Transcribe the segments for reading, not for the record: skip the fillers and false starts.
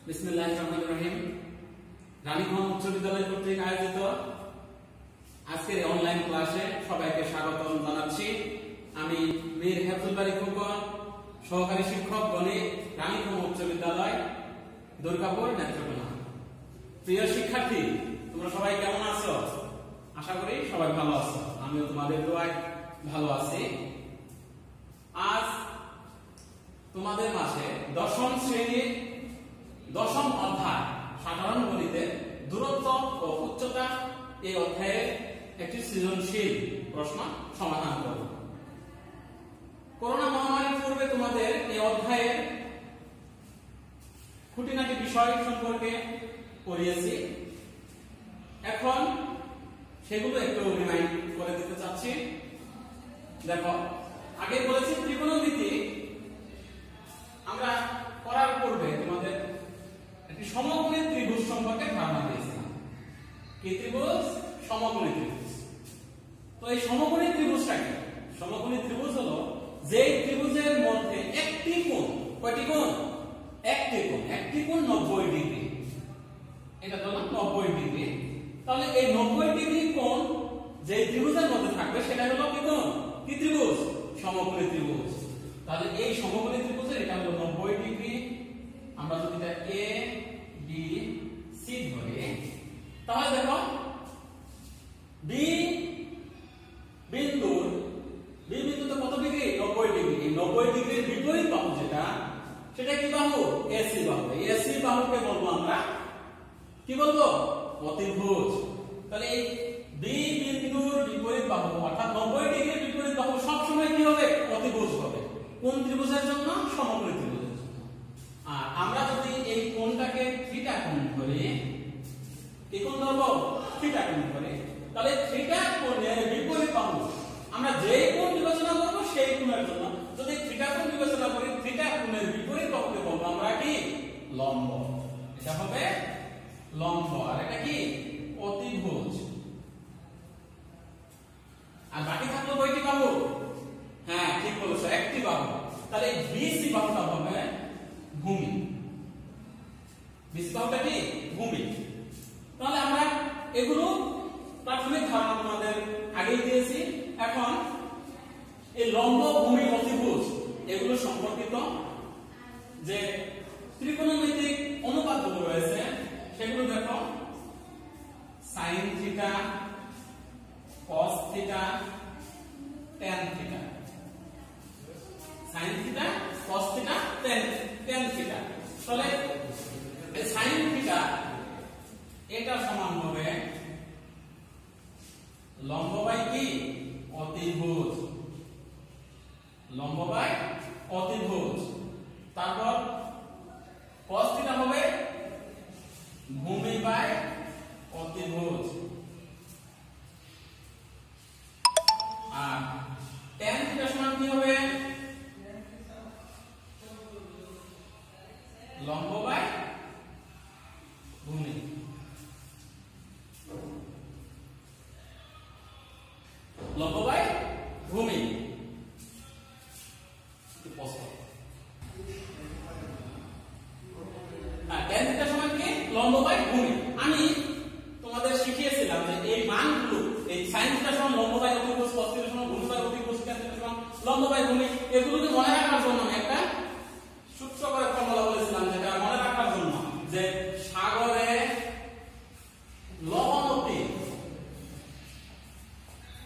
বিসমিল্লাহির রহমানির রহিম। রানীগঞ্জ উচ্চ বিদ্যালয় কর্তৃক আয়োজিত আজকের অনলাইন ক্লাসে সবাইকে স্বাগতম জানাচ্ছি। আমি মীর হেফজুল বারী খোকন, সহকারী শিক্ষক গণিত, রানীগঞ্জ উচ্চ বিদ্যালয়, দুর্গাপুর, নেত্রকোনা। প্রিয় শিক্ষার্থী, তোমরা সবাই কেমন আছো? আশা করি সবাই ভালো আছো। আমিও তোমাদের দোয়ায় ভালো আছি। আজ তোমাদের মাঝে দশম শ্রেণীর দশম অধ্যায় সাধারণ গণিতের দূরত্ব ও উচ্চতা এই অধ্যায়ের একটি সৃজনশীল প্রশ্ন সমাধান করব। করোনা মহামারীর পূর্বে তোমাদের এই অধ্যায়ের খুঁটিনাটি বিষয় সম্পর্কে পড়িয়েছি। এখন সেগুলো একটু রিমাইন্ড করে দিতে চাচ্ছি। দেখো, আগে বলেছি ত্রিকোণমিতি আমরা করার পূর্বে তোমাদের একটি সমকোণী ত্রিভুজ সম্পর্কে ধারণা দিয়েছিলাম। কি ত্রিভুজ? সমকোণী ত্রিভুজ। তো এই সমকোণী ত্রিভুজটা কি? সমকোণী ত্রিভুজ হলো যে ত্রিভুজের মধ্যে একটি কোণ, কয়টি কোণ? একটি কোণ। একটি কোণ 90 ডিগ্রি। এটা ধরলাম 90 ডিগ্রি। তাহলে এই 90 ডিগ্রি কোণ যে ত্রিভুজের মধ্যে থাকবে সেটা হলো কি কোণ? কি ত্রিভুজ? সমকোণী ত্রিভুজ। তাহলে এই সমকোণী ত্রিভুজের এটা হলো 90 ডিগ্রি। আমরা যদি এটা এ বি সি ধরি, তাহলে দেখো বি বিন্দুতে কত ডিগ্রি? 90 ডিগ্রি। এই 90 ডিগ্রির বিপরীত বাহু যেটা, সেটা কি বাহু? এসি বাহু। এসি বাহুকে বলবো আমরা কি বলবো? অতিভুজ। তাহলে এই বি বিন্দুর বিপরীত বাহু অর্থাৎ 90 ডিগ্রির বিপরীত বাহু সব সময় কি হবে? অতিভুজ হবে। কোন ত্রিভুজের জন্য? সমকোণী ত্রিভুজের জন্য। আর আমরা যদি এই কোণটাকে থিটা কোণ ধরি, কি কোণ ধরবো? থিটা কোণ ধরি, তাহলে থিটা কোণের বিপরীত বাহু আমরা যে কোণ বিবেচনা করব সেই কোণের জন্য যদি থিটা কোণ বিবেচনা করি, থিটা কোণের বিপরীত বাহুকে বলবো আমরা কি? লম্ব। এটা হবে লম্ব। আর এটা কি? অতিভুজ। আর বাকি থাকলো কয়টি বাহু? হ্যাঁ, ঠিক বলেছো, একটি বাহু। তাহলে এই বিসি বাহুটা হবে ভূমি। বিসি বাহুটা কি? ভূমি। তাহলে আমরা এগুলো প্রাথমিক ধারণা তোমাদের আগেই দিয়েছি। এখন এই লম্ব, ভূমি, অতিভুজ এগুলো সম্পর্কিত যে ত্রিকোণমিতিক অনুপাতগুলো রয়েছে সেগুলো দেখো। Sine theta, cos theta, tan theta. Sine theta, cos theta, tan theta. তাহলে এই সাইন থিটা এটা সমান হবে লম্ব বাই কি? অতিভুজ। লম্ব বাই অতিভুজ। তারপর cos থিটা হবে ভূমি বাই অতিভুজ। আর tan থিটা সমান কি হবে? লম্ব বাই ভূমি। লম্ব বাই ভূমি। tan থিটা সমান কি? লম্ব বাই ভূমি। আমি তোমাদের শিখিয়েছিলাম যে এই মানগুলো, এই sin থিটা সমান লম্ব বাই অতিভুজ, cos থিটা সমান ভূমি বাই অতিভুজ, tan থিটা সমান লম্ব বাই ভূমি, এগুলোকে মনে রাখার জন্য একটা সূত্র করে ফর্মুলা বলেছিলাম, যেটা মনে রাখার জন্য যে সাগরে লবণাক্ত,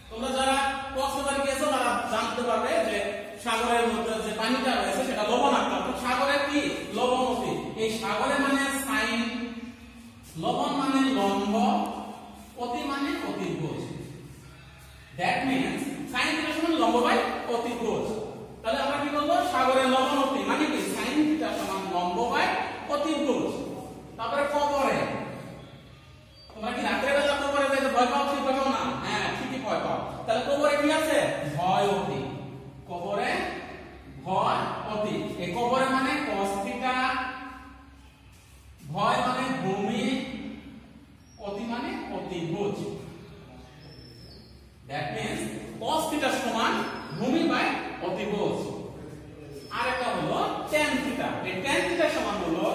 তোমরা যারা কক্সবাজার গেছো তারা জানতে পারবে যে সাগরের মধ্যে যে পানিটা রয়েছে সেটা লবণাক্ত। সাগরের কি? লবণাক্ত। এই সাগরে মানে সাইন, লবণ মানে লম্ব, অতি মানে অতিভুজ। দ্যাট মিন্স সাইন থিটা সমান লম্ব বাই অতিভুজ। তাহলে আমরা কি বলবো? সাগরের লবণাক্ত মানে কি? সাইন থিটা সমান লম্ব বাই অতিভুজ। তারপরে কবরে, তোমরা কি রাতের বেলা কবরে যাইতে ভয় পাও কি পাও না? হ্যাঁ, ঠিকই ভয় পাও। তাহলে কবরে কি আছে? ভয় অতি। কবরে ভয় অতি। এই কবরে মানে cos থিটা, ভয় মানে ভূমি, অতি মানে অতিভুজ। দ্যাট মিন্স cos থিটা সমান ভূমি বাই অতিভুজ। আর একটা হলো tan থিটা। এই tan থিটা সমান হলো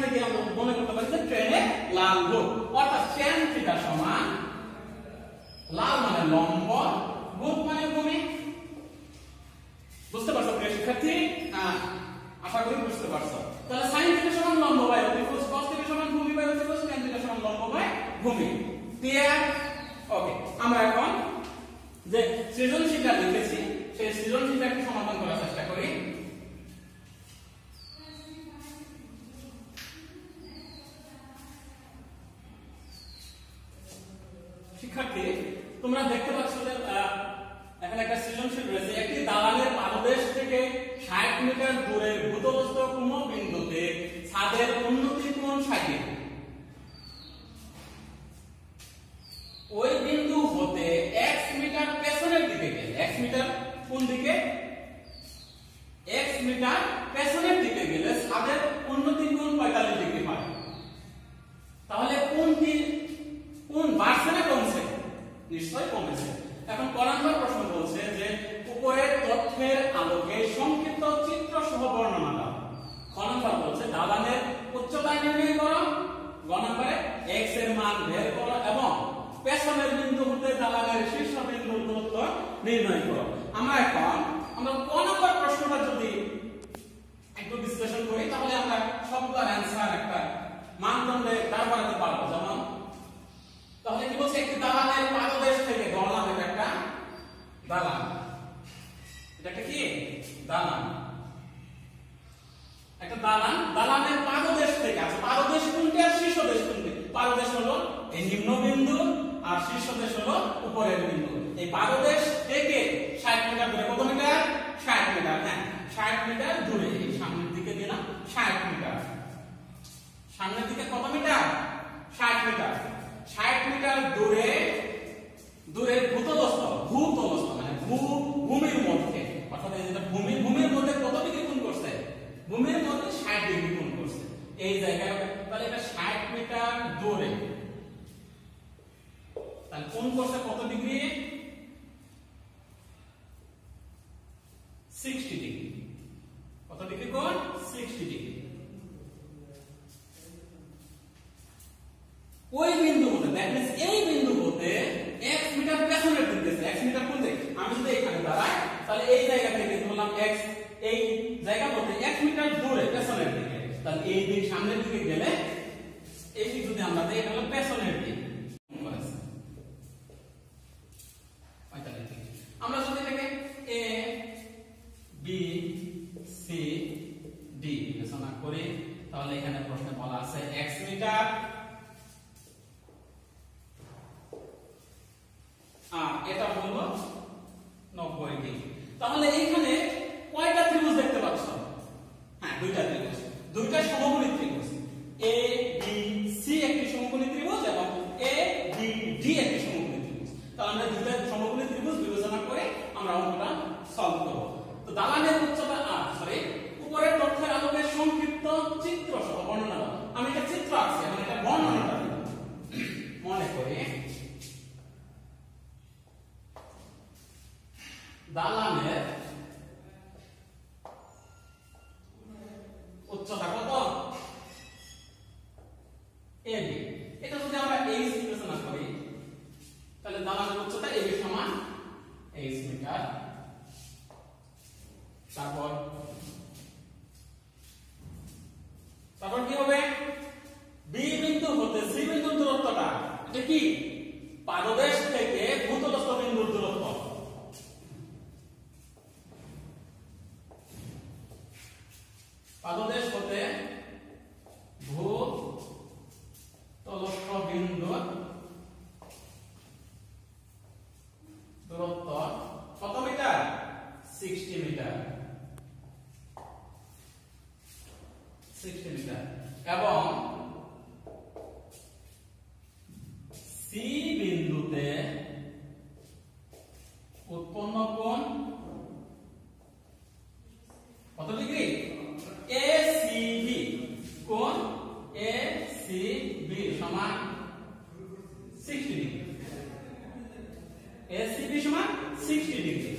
থেকে আমরা মনে করতে পারি যে ট্রেনে লাল ভূত, অর্থাৎ tan থিটা সমান লাল মানে লম্ব, ভূত মানে ভূমি। বুঝতে পারছো প্রিয় শিক্ষার্থী? আশা করি বুঝতে পারছো। তাহলে sin থিটা সমান লম্ব বাই অতিভুজ, cos থিটা সমান ভূমি বাই অতিভুজ, tan থিটা সমান লম্ব বাই ভূমি। ক্লিয়ার? ওকে, আমরা এখন যে সৃজনশীলটা লিখেছি সেই সৃজনশীলটাকে সমাধান করার চেষ্টা করি। শিক্ষার্থী, তোমরা দেখতে পাচ্ছ যে এখানে একটা সৃজনশীল রয়েছে। একটি দালানের পাদদেশ থেকে 60 মিটার দূরের ভূতলস্থ কোনো বিন্দুতে ছাদের উন্নতি কোণ 60 ডিগ্রি। ওই বিন্দু হতে x মিটার পেছনের দিকে গেলে, x মিটার কোন দিকে? x মিটার পেছনের দিকে গেলে ছাদের উন্নতি কোণ 45 ডিগ্রি হয়। তাহলে কোণটি কোণ বাড়ছে না কমছে? নিশ্চয়ই কমেছে। এখন ক নম্বর প্রশ্ন বলছে যে উপরের তথ্যের আলোকে সংক্ষিপ্ত চিত্র সহ বর্ণনা দাও। খ নম্বর বলছে দালানের উচ্চতা নির্ণয় করো, গ নম্বরে x এর মান বের করো এবং পেছনের বিন্দু হতে দালানের শীর্ষ বিন্দুর দূরত্ব নির্ণয় করো। আমরা ক নম্বর প্রশ্নটা যদি একটু বিশ্লেষণ করি তাহলে আমরা সবগুলোর অ্যানসার একটা মানদণ্ডে দাঁড় করাতে পারবো। যেমন তাহলে কি বলছে? একটি দালানের পাদদেশ থেকে, ধরলাম এটা একটা দালান, এটা কি দালান, একটা দালান, দালানের পাদদেশ থেকে, আচ্ছা পাদদেশ কোনটি আর শীর্ষদেশ কোনটি? পাদদেশ হলো এই নিম্ন বিন্দু আর শীর্ষদেশ হলো উপরের বিন্দু। এই পাদদেশ থেকে 60 মিটার দূরে, কত মিটার? 60 মিটার। হ্যাঁ, 60 মিটার দূরে, এই সামনের দিকে দিলাম 60 মিটার। সামনের দিকে কত মিটার? 60 মিটার। 60 মিটার দূরে, দূরে ভূতলস্থ মানে ভূমির মধ্যে, অর্থাৎ যেটা ভূমির মধ্যে কত ডিগ্রি কোণ করছে? ভূমির মধ্যে 60 ডিগ্রি কোণ করছে এই জায়গায়। তাহলে এটা 60 মিটার দূরে, তাহলে কোণ করছে কত ডিগ্রি? 60 ডিগ্রি। কত ডিগ্রি কোণ? 60 ডিগ্রি। ওই বিন্দু হতে, দ্যাট মিন্স এই বিন্দু হতে x মিটার পেছনের দিকে, x মিটার কোন দিকে? আমি যদি এখানে দাঁড়াই তাহলে এই জায়গা থেকে বললাম x, এই জায়গা হতে x মিটার দূরে পেছনের দিকে, তাহলে এই দিক সামনের দিকে গেলে এই দিক যদি আমরা দেই তাহলে পেছনের দিক। আমরা যদি এটাকে a b c d বিবেচনা করি তাহলে এখানে প্রশ্নে বলা আছে x মিটার এটা হলো 90 ডিগ্রি। তাহলে এখানে কয়টা ত্রিভুজ দেখতে পাচ্ছ? হ্যাঁ, দুইটা ত্রিভুজ, দুইটা সমকোণী ত্রিভুজ। এ বি সি একটি সমকোণী ত্রিভুজ এবং এ বি ডি একটি সমকোণী ত্রিভুজ। তাহলে আমরা দুইটা সমকোণী ত্রিভুজ বিবেচনা করে আমরা অঙ্কটা সলভ করব। তো দালানের উচ্চতা উপরের তথ্যের আলোকে সংক্ষিপ্ত চিত্র সহ বর্ণনা দাও। আমি একটা চিত্র আঁকছি, এখন এটা বর্ণনাটা দিব। মনে করি দালানের উচ্চতা কত? ab। এটা যদি আমরা h বিবেচনা করি তাহলে দালানের উচ্চতা ab সমান h মিটার। তারপর কি হবে? b বিন্দু হতে c বিন্দুর দূরত্বটা, এটা কি? পাদদেশ থেকে ভূতলস্থ বিন্দুর দূরত্ব। পাদদেশ হতে ভূতলস্থ বিন্দুর দূরত্ব কত মিটার? 60 মিটার। 60 মিটার। এবং সি বিন্দুতে উৎপন্ন কোণ কত ডিগ্রি? ACB কোণ ACB সমান 60 ডিগ্রি। ACB সমান 60 ডিগ্রি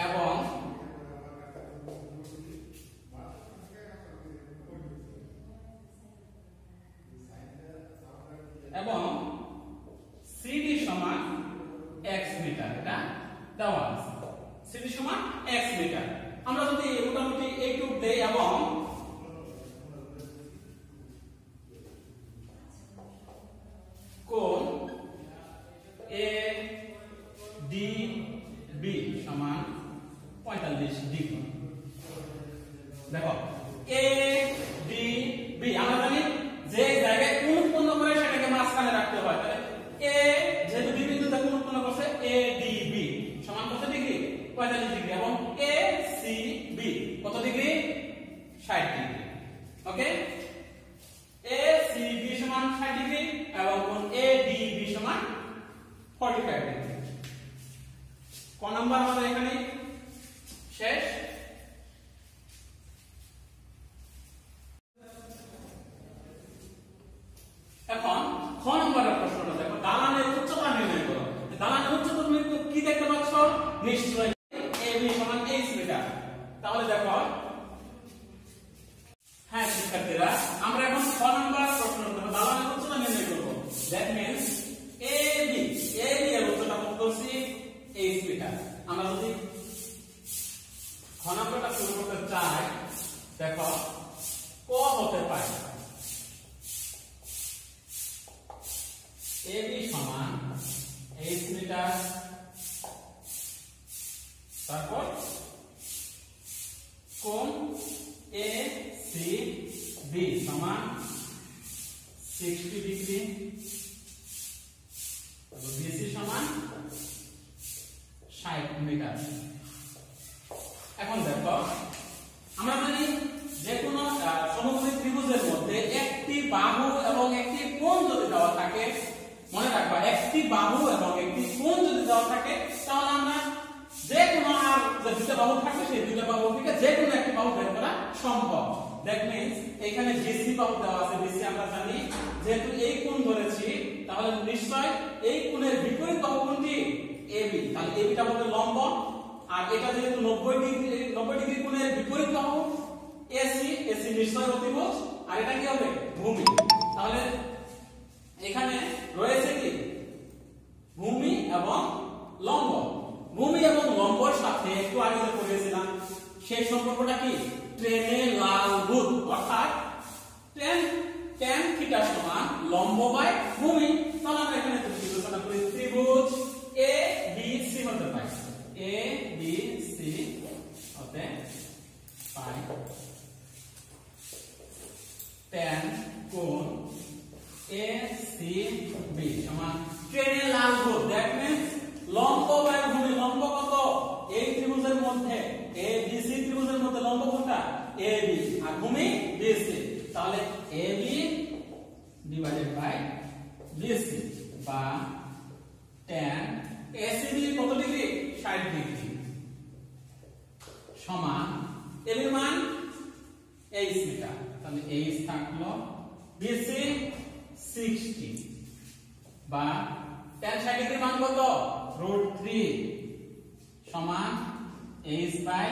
এবং 60 ডিগ্রি এবং কোণ ADB সমান 45 ডিগ্রি। ক নাম্বার আমাদের এখানে শেষ। এখন খ নম্বরের প্রশ্নটা দেখো, দালানের উচ্চতা নির্ণয় করো। দালানের উচ্চতা তুমি কি দেখতে পাচ্ছ? নিশ্চয়ই AB সমান 23 মিটার। তাহলে দেখো, হ্যাঁ শিক্ষার্থীরা, আমরা এখন খ নম্বর প্রশ্ন দেখো, দালানের উচ্চতা নির্ণয় করব। দ্যাট মিন্স AB এর উচ্চতা কত করছি? 23 মিটার। আমরা যদি খ নম্বরটা শুরু করতে চাই, দেখো ক হতে পারে AB সমান 23 মিটার, তারপর কোণ ACB সমান 60 ডিগ্রি, BC সমান 60 মিটার। এখন দেখো, আমরা জানি যে কোনো সমকোণী ত্রিভুজের মধ্যে একটি বাহু এবং একটি কোণ যদি দেওয়া থাকে, মনে রাখবা একটি বাহু এবং একটি কোণ যদি দেওয়া থাকে, তাহলে আমরা যে কোনো আর যে দুটো বাহু থাকে সেই দুটো বাহু থেকে যে কোনো একটি বাহু বের করা সম্ভব। দ্যাট মিন্স এখানে BC বাহু দেওয়া আছে, BC আমরা জানি যেহেতু এই কোণ ধরেছি, তাহলে নিশ্চয় এই কোণের বিপরীত বাহু কোনটি? AB। তাহলে AB টা হবে লম্ব, আর এটা যেহেতু 90 ডিগ্রি কোণের বিপরীত বাহু AC নিশ্চয় অতিভুজ, আর এটা কি হবে? ভূমি। তাহলে এখানে রয়েছে কি? ভূমি এবং লম্ব। ভূমি এবং লম্বর সাথে একটু আগে যে পড়েছিলাম সেই সম্পর্কটা কি? ট্রেনে লাল বুট, অর্থাৎ tan থিটা সমান লম্ব বাই ভূমি। তাহলে আমরা এখানে বিবেচনা করি ত্রিভুজ ABC হতে পারে, ABC হতে পারে tan কোণ ACB সমান ট্রেনে লাল বুট। দ্যাট মিন্স লম্ব বাই ভূমি। লম্ব কত? এই ত্রিভুজের মধ্যে ABC ত্রিভুজের মধ্যে লম্ব কোনটা? AB, আর ভূমি BC। তাহলে AB ডিভাইডেড বাই BC বা tan ACB কত ডিগ্রি? 60 ডিগ্রি সমান AB এর মান 23 মিটার। তাহলে 23 থাকলো, BC 60 বা tan 60 ডিগ্রি মান কত? √3 সমান h বাই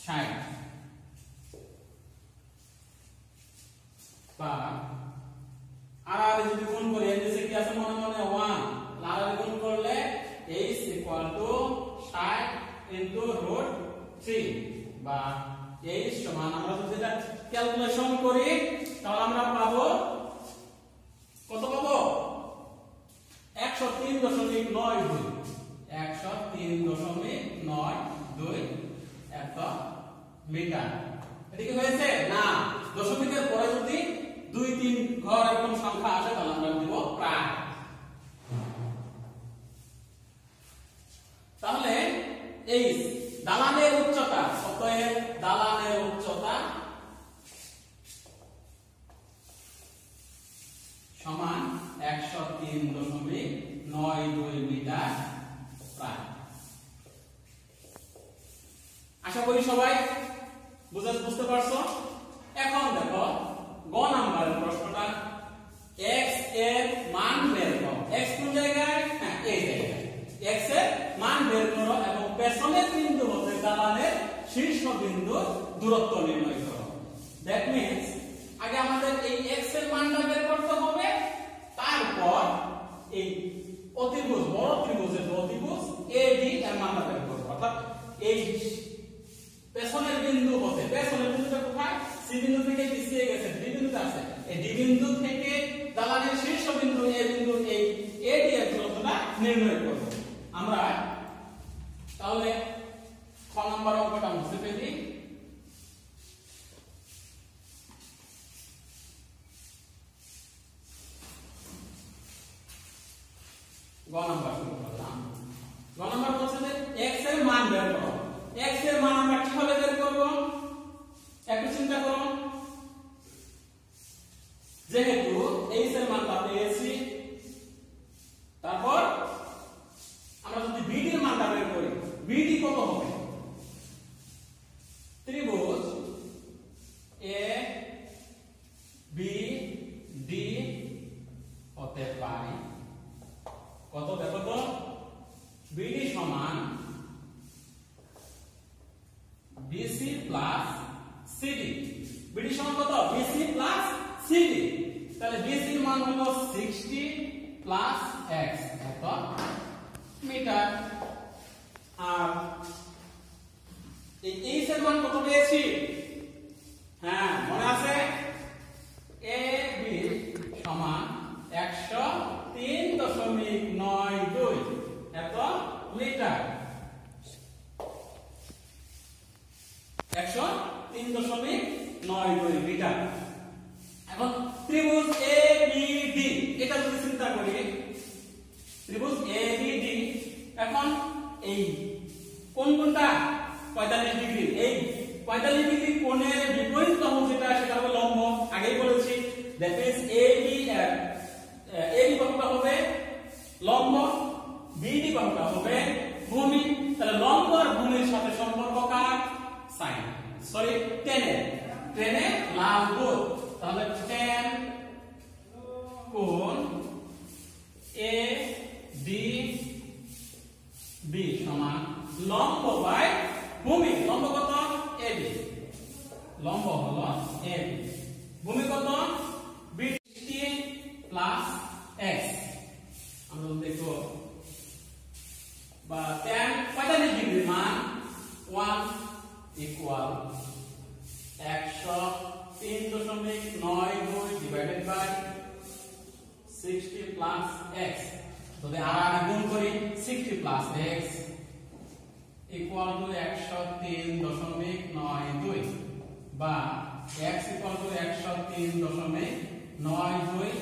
60 বা আর যদি গুণ করি, এই যে কি আছে মনে মনে 1, আর গুণ করলে h = 60 √3 বা h সমান, আমরা যদি এটা ক্যালকুলেশন করি তাহলে আমরা পাবো কত? পাবো 103.92 103.92 এত মিটার। এটা কি হয়েছে? না, দশমিকের পরে যদি 2-3 ঘর এরকম সংখ্যা আসে তাহলে আমরা দেব প্রায়। তাহলে এই দালানের উচ্চতা, অতএব দালানের উচ্চতা সমান 103.92 মিটার প্রায়। আশা করি সবাই বুঝতে পারছো। এখন দেখো গ নাম্বারের প্রশ্নটা, x এর মান বের করো। x কোন জায়গায়? হ্যাঁ, এই জায়গায়। x এর মান বের করো এবং পেছনের বিন্দু হতে দালানের শীর্ষ বিন্দু দূরত্ব নির্ণয় করো। দ্যাট মিন্স আগে আমাদের এই x এর মানটা বের করতে হবে, তারপর এই অতিভুজ, বড় ত্রিভুজের অতিভুজ AD এর মানটা বের করব। অর্থাৎ এই পেছনের বিন্দু হতে, পেছনের বিন্দুটা কোথায়? C বিন্দু থেকে পিছিয়ে গেছে, D বিন্দুতে আছে। এই D বিন্দু থেকে দালানের শীর্ষ বিন্দু A বিন্দু, এই AD এর দূরত্বটা নির্ণয় করব আমরা। তাহলে খ নাম্বার অঙ্কটা মুছে ফেলি। গ নাম্বার শুরু করলাম। গ নাম্বার বলছে যে x এর মান বের করো। x এর মান আমরা কিভাবে বের করব? একটু চিন্তা করো। যেহেতু যেহেতু এইচ এর মানটা পেয়েছি, তারপর আমরা যদি বিডি এর মানটা বের করি, বিডি কত হবে? ত্রিভুজ এ বি ডি হতে পারে কত? দেখো তো, বিডি সমান বিসি প্লাস সিডি। বিডি সমান কত? BC plus CD. তাহলে বিসি এর মান হলো 60 প্লাস এক্স, এত মিটার। আর এই এইচ এর মান কত পেয়েছি? হ্যাঁ, মনে আছে? এ বি সমান 103.92 এত মিটার। 103.92 মিটার। এখন ত্রিভুজ এ বি ডি, এটা যদি চিন্তা করি, ত্রিভুজ এ বি ডি, এখন এই কোনটা 45 ডিগ্রি, এই 45 ডিগ্রি কোণের বিপরীত বাহু যেটা, সেটা হবে লম্ব। আগেই বলেছি, দ্যাট মিন্স এবি বাহুটা হবে লম্ব, বিডি বাহুটা হবে ভূমি। তাহলে লম্ব আর ভূমির সাথে সম্পর্ক কার? সাইন, সরি টেনে লাম্ব। তাহলে tan কোণ এ ডি বি সমান লম্ব বাই ভূমি। লম্ব কত? এবি, লম্ব হলো এবি, ভূমি কত? BD plus x. আমরা দেখব বা tan 45 ডিগ্রি মান 1 equal 103.92 divided by 60 plus x. যদি আর গুণ করি, 60 প্লাস এক্স ইকুয়াল টু 103.92 বা x ইকুয়াল টু 103.92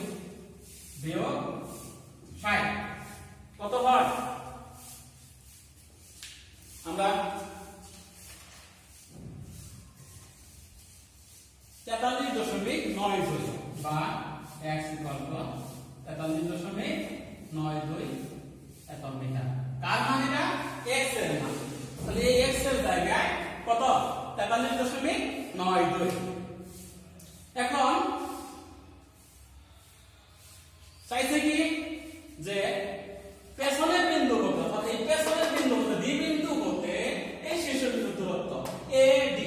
বিয়োগ 60 কত হয়? আমরা 43.92 বা x ইকুয়াল টু 43.92 এত মিটার। কার মান এটা? x এর মান। তাহলে এই x এর জায়গায় কত? 43.92। এখন চাইছে কি যে পেছনের বিন্দু কত, অর্থাৎ এই পেছনের বিন্দু কত, ডি বিন্দু হতে এই শীর্ষ বিন্দুর দূরত্ব AD।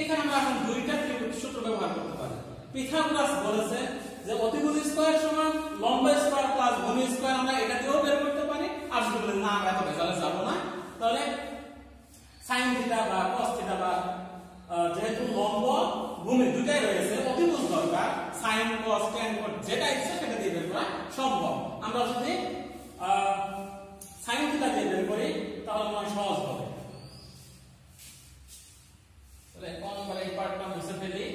এখানে আমরা এখন দুইটা সূত্র ব্যবহার করতে পারি। পিথাগোরাস বলেছে যে অতিভুজ স্কয়ার সমান লম্ব স্কয়ার প্লাস ভূমি স্কয়ার, আমরা এটা দিয়েও বের করতে পারি। আর যদি বলেন না আমরা এত বেজালে যাব না, তাহলে sin থিটা বা cos থিটা বা যেহেতু লম্ব ভূমি দুটাই রয়েছে, অতিভুজ দরকার, sin cos tan cos যেটা ইচ্ছা সেটা দিয়ে বের করা সম্ভব। আমরা যদি sin থিটা দিয়ে বের করি তাহলে মনে সহজ হবে। তাহলে কোন নম্বর এই পার্টটা মুছে ফেলি।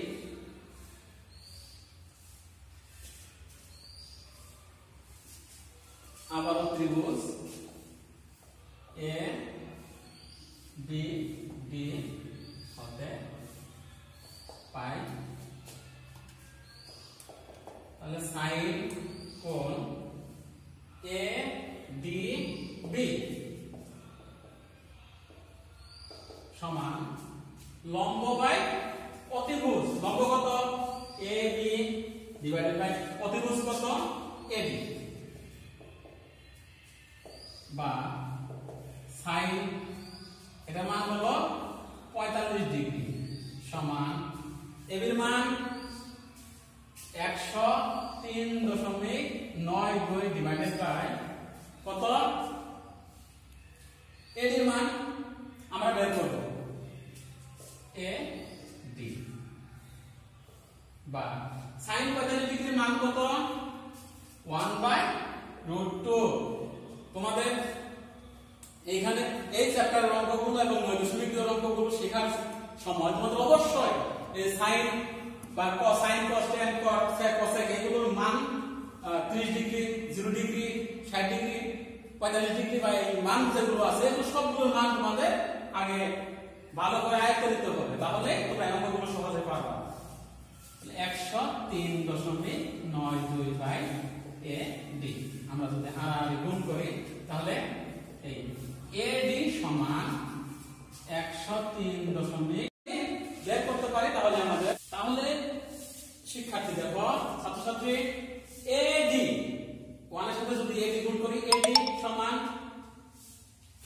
আবার ত্রিভুজ এ বি ডি হতে পাই, তাহলে সাইন কোণ এ ডি বি সমান লম্ব বাই অতিভুজ। লম্ব কত? এ বি ডিভাইডেড বাই অতিভুজ কত? এডি বা সাইন, এটা মান হলো 45 ডিগ্রি সমান এবির মান 103.92 ডিভাইডেড বাই কত? এডির মান আমরা বের করব এ ডি বা sin 45 ডিগ্রির মান কত? 1/√2। তোমাদের এইখানে এই চ্যাপ্টারের অঙ্কগুলো এবং 9 দশমিক অঙ্কগুলো শেখার সময় তোমাদের অবশ্যই এই sin বা cos, sin cos tan cos sec cosec এগুলোর মান 30 ডিগ্রি, 0 ডিগ্রি, 60 ডিগ্রি, 45 ডিগ্রি বা এই মান যেগুলো আছে এগুলো সবগুলোর মান তোমাদের আগে ভালো করে আয়ত্ত করতে হবে, তাহলে তোমরা এই অঙ্কগুলো সহজে পারবে। 103.92 বাই AD। আমরা যদি আর গুণ করি তাহলে এই AD সমান 103 বের করতে পারি। তাহলে শিক্ষার্থী দেখো, ছাত্রছাত্রী, AD 1 এর সাথে যদি AD গুণ করি, AD সমান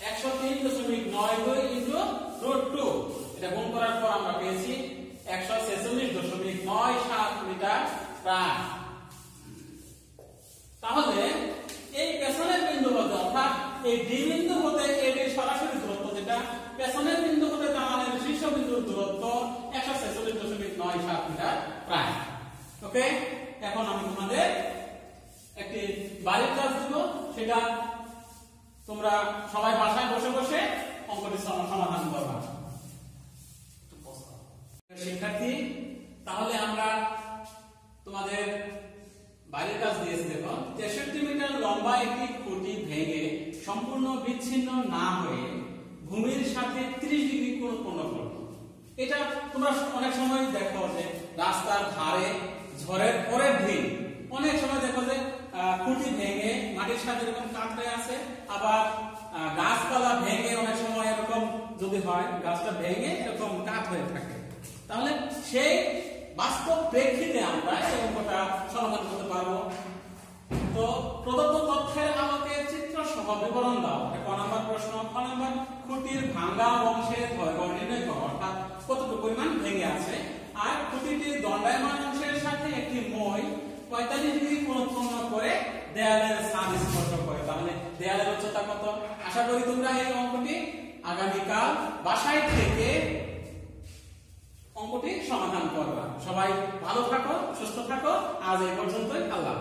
103.92 ইনটু √2। এটা গুণ করার পর আমরা পেয়েছি 146.97 মিটার প্রায়। তাহলে এই পেছনের বিন্দু হতে, অর্থাৎ এই ডি বিন্দু হতে এড এর সরাসরি দূরত্ব, যেটা পেছনের বিন্দু হতে কামানের শীর্ষ বিন্দুর দূরত্ব 146.97 মিটার প্রায়। ওকে, এখন আমি তোমাদের একটি বাড়ির কাজ দেব, সেটা তোমরা সবাই বাসায় বসে বসে অঙ্কটি সমাধান করবা। শিক্ষার্থী, তাহলে আমরা তোমাদের বাড়ির কাজ দিয়েছি। দেখো, 63 মিটার লম্বা একটি খুঁটি ভেঙে সম্পূর্ণ বিচ্ছিন্ন না হয়ে ভূমির সাথে 30 ডিগ্রি কোণ উৎপন্ন করবে। এটা তোমরা অনেক সময় দেখো যে রাস্তার ধারে ঝড়ের পরের দিন অনেক সময় দেখো যে খুঁটি ভেঙে মাটির সাথে এরকম কাটতে আছে, আবার গাছপালা ভেঙে অনেক সময় এরকম যদি হয় গাছটা ভেঙে এরকম কাট হয়ে থাকে। তাহলে সেই বাস্তব প্রেক্ষিতে আমরা এই অঙ্কটা সমাধান করতে পারবো। তো প্রদত্ত তথ্যের আলোকে চিত্র সহ বিবরণ দাও। ক নাম্বার প্রশ্ন। ক নাম্বার, খুঁটির ভাঙা অংশের ক্ষয়গড় নির্ণয় করো, অর্থাৎ কতটুকু পরিমাণ ভেঙে আছে। আর খুঁটিটির দণ্ডায়মান অংশের সাথে একটি মই 45 ডিগ্রি কোণ উৎপন্ন করে দেয়ালের ছাদ স্পর্শ করে। তাহলে দেয়ালের উচ্চতা কত? আশা করি তোমরা এই অঙ্কটি আগামীকাল বাসায় থেকে অঙ্কটি সমাধান করবা। সবাই ভালো থাকো, সুস্থ থাকো। আজ এই পর্যন্তই। আল্লাহ।